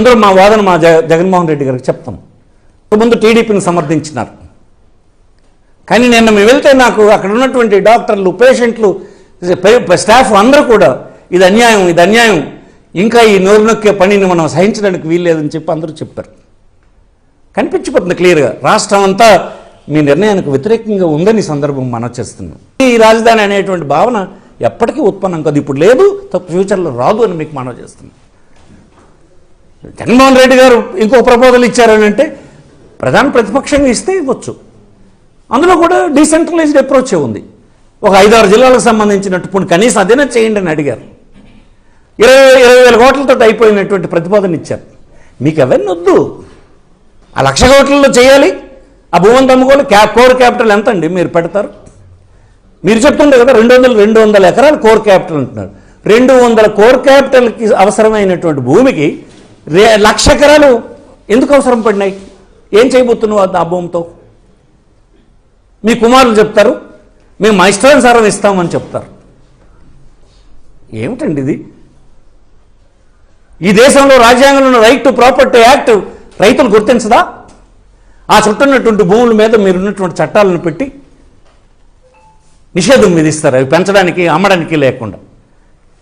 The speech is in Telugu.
అందరూ మా వాదన మా జగన్మోహన్ రెడ్డి గారికి చెప్తాం. ముందు టీడీపీని సమర్థించినారు, కానీ నిన్న మేము వెళ్తే నాకు అక్కడ ఉన్నటువంటి డాక్టర్లు, పేషెంట్లు, స్టాఫ్ అందరూ కూడా ఇది అన్యాయం, ఇంకా ఈ నోరు నొక్కే పనిని మనం సహించడానికి వీల్లేదని చెప్పి అందరూ చెప్పారు. కనిపించిపోతుంది క్లియర్గా రాష్ట్రం అంతా మీ నిర్ణయానికి వ్యతిరేకంగా ఉందని సందర్భం మనం చేస్తున్నాం. ఈ రాజధాని అనేటువంటి భావన ఎప్పటికీ ఉత్పన్నం కాదు, ఇప్పుడు లేదు, ఫ్యూచర్లో రాదు అని మీకు మనం చేస్తున్నాం. జగన్మోహన్ రెడ్డి గారు ఇంకో ప్రపోజల్ ఇచ్చారని అంటే ప్రధాన ప్రతిపక్షంగా ఇస్తే ఇవ్వచ్చు. అందులో కూడా డీసెంట్రలైజ్డ్ అప్రోచే ఉంది. ఒక 5-6 జిల్లాలకు సంబంధించినట్టు ఇప్పుడు కనీసం అదేనా చేయండి అని అడిగారు. 20,000 కోట్లతో అయిపోయినటువంటి ప్రతిపాదన ఇచ్చారు. మీకు అవన్నీ వద్దు, ఆ 1,00,000 కోట్లలో చేయాలి. ఆ భూమిని అమ్ముకోవాలి. కోర్ క్యాపిటల్ ఎంత అండి మీరు పెడతారు? మీరు చెప్తుండే కదా 200 ఎకరాలు కోర్ క్యాపిటల్ అంటున్నారు. 200 కోర్ క్యాపిటల్కి అవసరమైనటువంటి భూమికి 1,00,000 ఎకరాలు ఎందుకు అవసరం పడినాయి? ఏం చేయబోతున్నావు ఆ భూమితో? మీ కుమారులు చెప్తారు మేము మా ఇష్టానుసారం ఇస్తామని చెప్తారు. ఏమిటండి ఇది? ఈ దేశంలో రాజ్యాంగంలో ఉన్న రైట్ టు ప్రాపర్టీ యాక్ట్ రైతులు గుర్తించదా? ఆ చుట్టూన్నటువంటి భూముల మీద మీరున్నటువంటి చట్టాలను పెట్టి నిషేధం విధిస్తారు, అవి పెంచడానికి, అమ్మడానికి లేకుండా.